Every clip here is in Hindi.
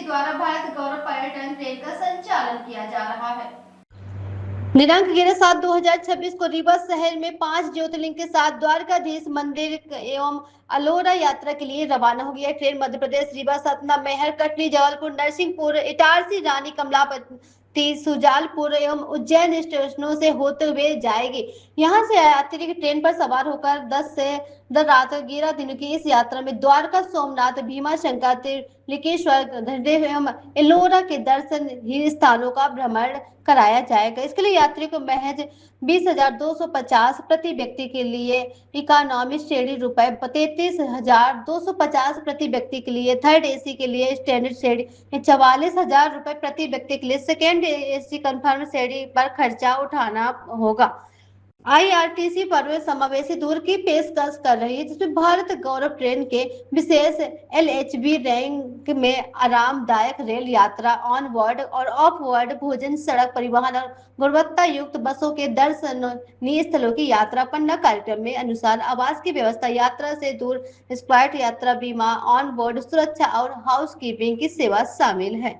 द्वारा भारत गौरव पर्यटन ट्रेन का संचालन किया जा रहा है। दिनांक 11/7/2026 को रीवा शहर में 5 ज्योतिर्लिंग के साथ द्वारकाधीश मंदिर एवं अलोरा यात्रा के लिए रवाना हो गया। ट्रेन मध्य प्रदेश रीवा, सतना, मैहर, कटनी, जबलपुर, नरसिंहपुर, इटारसी, रानी, कमलापति, सुजालपुर एवं उज्जैन स्टेशनों से होते हुए जाएगी। यहां से यात्री ट्रेन पर सवार होकर 10 से रात 11 दिनों की इस यात्रा में द्वारका, सोमनाथ, भीमा शंकर, त्रिलिकेश्वर एवं एलोरा के दर्शन ही स्थानों का भ्रमण कराया जाएगा। इसके लिए यात्री को महज 20,250 प्रति व्यक्ति के लिए इकोनॉमी श्रेणी रुपए 33,250 प्रति व्यक्ति के लिए, थर्ड एसी के लिए स्टैंडर्ड श्रेणी 44,000 रुपए प्रति व्यक्ति के लिए, सेकेंड एसी कंफर्म श्रेणी पर खर्चा उठाना होगा। आईआरटीसी पर समावेशी दूर की पेशकश कर रही है, जिसमें भारत गौरव ट्रेन के विशेष एलएचबी रैंक में आरामदायक रेल यात्रा, ऑन बोर्ड और ऑफ बोर्ड भोजन, सड़क परिवहन और गुणवत्ता युक्त बसों के दर्शनीय स्थलों की यात्रा, पन्ना कार्यक्रम में अनुसार आवास की व्यवस्था, यात्रा से दूर स्क्वाट यात्रा बीमा, ऑन बोर्ड सुरक्षा और हाउस कीपिंग की सेवा शामिल है।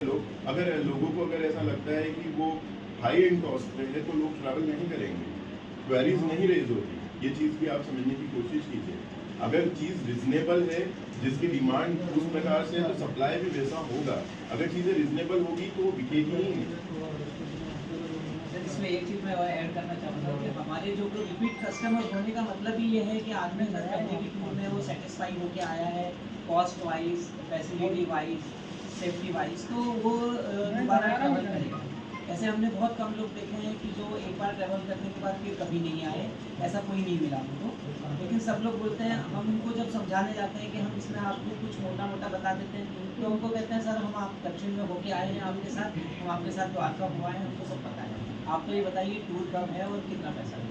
अगर लोगों को ऐसा लगता है कि वो हाई एंड कॉस्ट पे है तो लोग ट्रैवल नहीं करेंगे, क्वेरीज नहीं रेज होगी। ये चीज़ भी आप समझने की कोशिश कीजिए। अगर चीज़ रिजनेबल है, जिसकी डिमांड उस प्रकार से है तो सप्लाई भी वैसा होगा। अगर चीज़ें रिजनेबल होगी तो वो बिकेगी ही नहीं। इसमें एक चीज़ मैं ऐड करना चाहूँगा कि हमारे जो रिपीट कस्टमर होने का मतलब ही ये है कि आदमी घर पहले की टूर में वो सेटिस्फाई होके आया है, cost wise, facility wise, safety wise, तो वो दोबारा ट्रैवल करेगा। ऐसे हमने बहुत कम लोग देखे हैं कि जो एक बार ट्रैवल करने के बाद फिर कभी नहीं आए, ऐसा कोई नहीं मिला हमको। लेकिन सब लोग बोलते हैं, हम उनको जब समझाने जाते हैं कि हम इसमें आपको कुछ मोटा मोटा बता देते हैं तो हमको कहते हैं सर हम आप दक्षिण में होके आए हैं आपके साथ, हम आपके साथ द्वारका हुआ है, हमको सब पता है, आप तो ये बताइए टूर कब है और कितना पैसा है।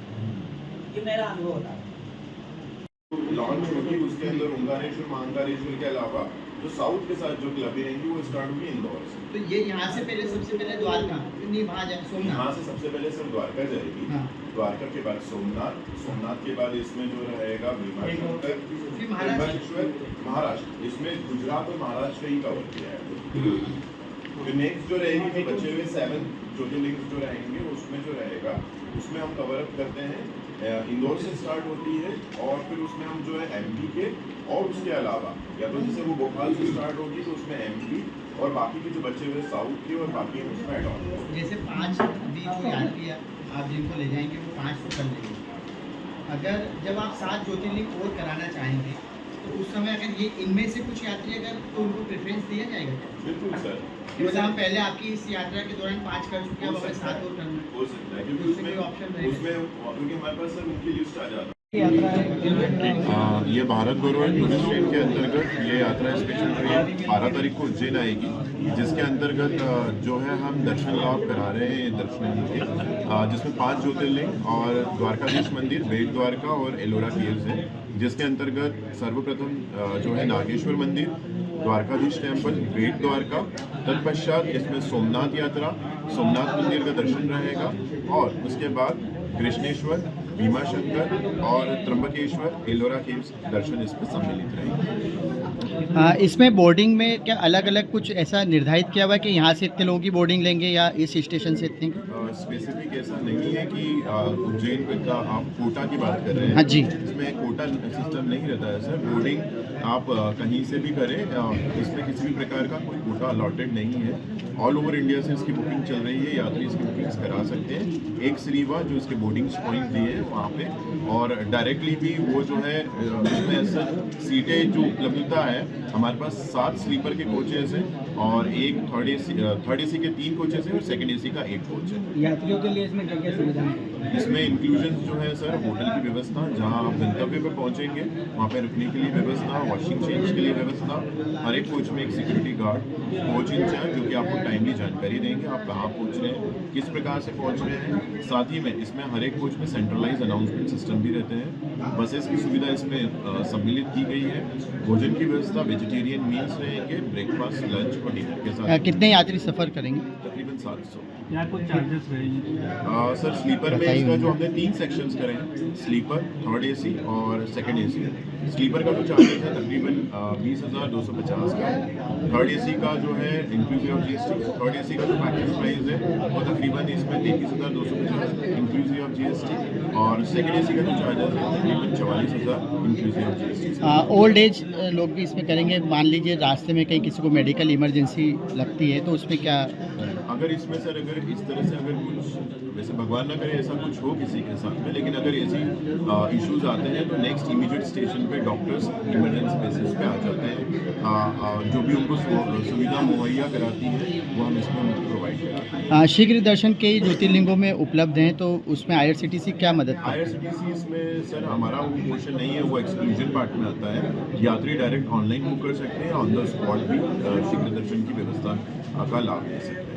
ये मेरा अनुभव होता है। लॉन्च होगी उसके अंदर ओंकारेश्वर, महाकालेश्वर के अलावा जो साउथ के साथ जो क्लबें रहेंगी वो स्टार्ट होगी इंदौर से। तो ये यहाँ से पहले सबसे पहले द्वारका नहीं, वहाँ जाए सोमनाथ, यहाँ से सबसे पहले सर द्वारका जाएगी। हाँ। द्वारका के बाद सोमनाथ, सोमनाथ के बाद इसमें जो रहेगा भीमाशंकर, त्र्यंबकेश्वर, महाराष्ट्र। इसमें गुजरात और महाराष्ट्र ही कवर किया है। फिर नेक्स्ट जो रहेगी कि बचे हुए 7 ज्योतिर्लिंग जो रहेंगे उसमें जो रहेगा उसमें हम कवर अप करते हैं। इंदौर से स्टार्ट होती है और फिर उसमें हम जो है एमपी के और उसके अलावा या तो जैसे वो भोपाल से स्टार्ट होगी तो उसमें एमपी और बाकी के जो बचे हुए साउथ के और बाकी हम उसमें एड ऑन। जैसे 5 अभी जो यात्री आप जिनको ले जाएंगे वो 5 तो कर लेंगे। अगर जब आप 7 ज्योतिर्लिंग और कराना चाहेंगे तो उस समय अगर ये इनमें से कुछ यात्री अगर तो उनको प्रेफरेंस दिया जाएगा? बिल्कुल सर। मतलब हम पहले आपकी इस यात्रा के दौरान 5 कर चुके हैं, अब 7 और करना हो सकता है क्योंकि उसमें हमारे पास सर उनकी लिस्ट आ जाती है। ये भारत गौरव टूरिस्ट ट्रेन के अंतर्गत ये यात्रा स्पेशल ट्रेन 12 तारीख को उज्जैन आएगी, जिसके अंतर्गत जो है हम दर्शन लाभ करा रहे हैं दर्शन के, जिसमें 5 ज्योतिर्लिंग और द्वारकाधीश मंदिर, बेट द्वारका और एलोरा केव्स है, जिसके अंतर्गत सर्वप्रथम जो है नागेश्वर मंदिर, द्वारकाधीश टेम्पल, बेट द्वारका, तत्पश्चात इसमें सोमनाथ यात्रा, सोमनाथ मंदिर का दर्शन रहेगा और उसके बाद कृष्णेश्वर, भीमाशंकर और त्र्यंबकेश्वर, एलोरा केव्स दर्शन इसमें सम्मिलित रहेंगे। इसमें बोर्डिंग में क्या अलग अलग कुछ ऐसा निर्धारित किया हुआ है कि यहाँ से इतने लोगों की बोर्डिंग लेंगे या इस स्टेशन से इतने? स्पेसिफिक ऐसा नहीं है कि उज्जैन का आप कोटा की बात कर रहे हैं। हाँ जी। इसमें कोटा सिस्टम नहीं रहता है सर। बोर्डिंग आप कहीं से भी करें, इसमें किसी भी प्रकार का कोई कोटा अलॉटेड नहीं है। ऑल ओवर इंडिया से इसकी बुकिंग चल रही है, यात्री इसकी बुकिंग्स करा सकते हैं। एक श्रीवा जो इसके बोर्डिंग पॉइंट दिए हैं वहाँ पे, और डायरेक्टली भी वो जो है इसमें सर सीटें जो उपलब्धता है, हमारे पास 7 स्लीपर के कोचेस हैं और एक थर्ड एसी के 3 कोचेस हैं और सेकंड एसी का 1 कोच है। यात्रियों के लिए इसमें क्या क्या सुविधा है? इसमें इंक्लूजन जो है सर, होटल की व्यवस्था, जहां आप गंतव्य पर पहुंचेंगे वहां पे रुकने के लिए व्यवस्था, वॉशिंग चेंज के लिए व्यवस्था, हर एक कोच में एक सिक्योरिटी गार्ड, कोच इंचार्ज जो कि आपको टाइमली जानकारी देंगे आप कहाँ पहुंच रहे हैं, किस प्रकार से पहुंच रहे हैं। साथ ही में इसमें हर एक कोच में सेंट्रलाइज अनाउंसमेंट सिस्टम भी रहते हैं। बसेस की सुविधा इसमें सम्मिलित की गई है। भोजन की व्यवस्था, वेजिटेरियन मील्स रहेंगे, ब्रेकफास्ट, लंच और डिनर के साथ। कितने यात्री सफ़र करेंगे? तकरीबन तकरीबन 700। यहाँ कुछ चार्जेस रहेंगे? सर स्लीपर में इसका जो हमने 3 सेक्शंस करे हैं, स्लीपर, थर्ड एसी और सेकंड एसी। स्लीपर का जो चार्जेस है तकरीबन 20,250 का। थर्ड एसी का जो है inclusive of GST, third AC का जो पैकेज प्राइस है वो तकरीबन इसमें 23,250 इंक्लूसिव ऑफ जीएसटी, और सेकंड एसी का जो चार्जेस है तकरीबन 44,000 inclusive of GST. Old age लोग भी इसमें करेंगे, मान लीजिए रास्ते में कहीं किसी को मेडिकल इमरजेंसी लगती है तो उसमें क्या? अगर इसमें सर अगर इस तरह से अगर कुछ, वैसे भगवान ना करे ऐसा कुछ हो किसी के साथ में, लेकिन अगर ऐसी इश्यूज आते हैं तो नेक्स्ट इमीडिएट स्टेशन पे डॉक्टर्स इमरजेंसी बेसिस पे आ जाते हैं। जो भी उनको सुविधा मुहैया कराती है वो हम इसमें उनको प्रोवाइड कराते हैं। शीघ्र दर्शन कई ज्योतिर्लिंगों में उपलब्ध हैं, तो उसमें IRCTC क्या मदद करती है? IRCTC इसमें सर हमारा वो पोर्शन नहीं है, वो एक्सक्लूजन पार्ट में आता है। यात्री डायरेक्ट ऑनलाइन बुक कर सकते हैं, ऑन द स्पॉट भी शीघ्र दर्शन की व्यवस्था का लाभ ले सकते हैं।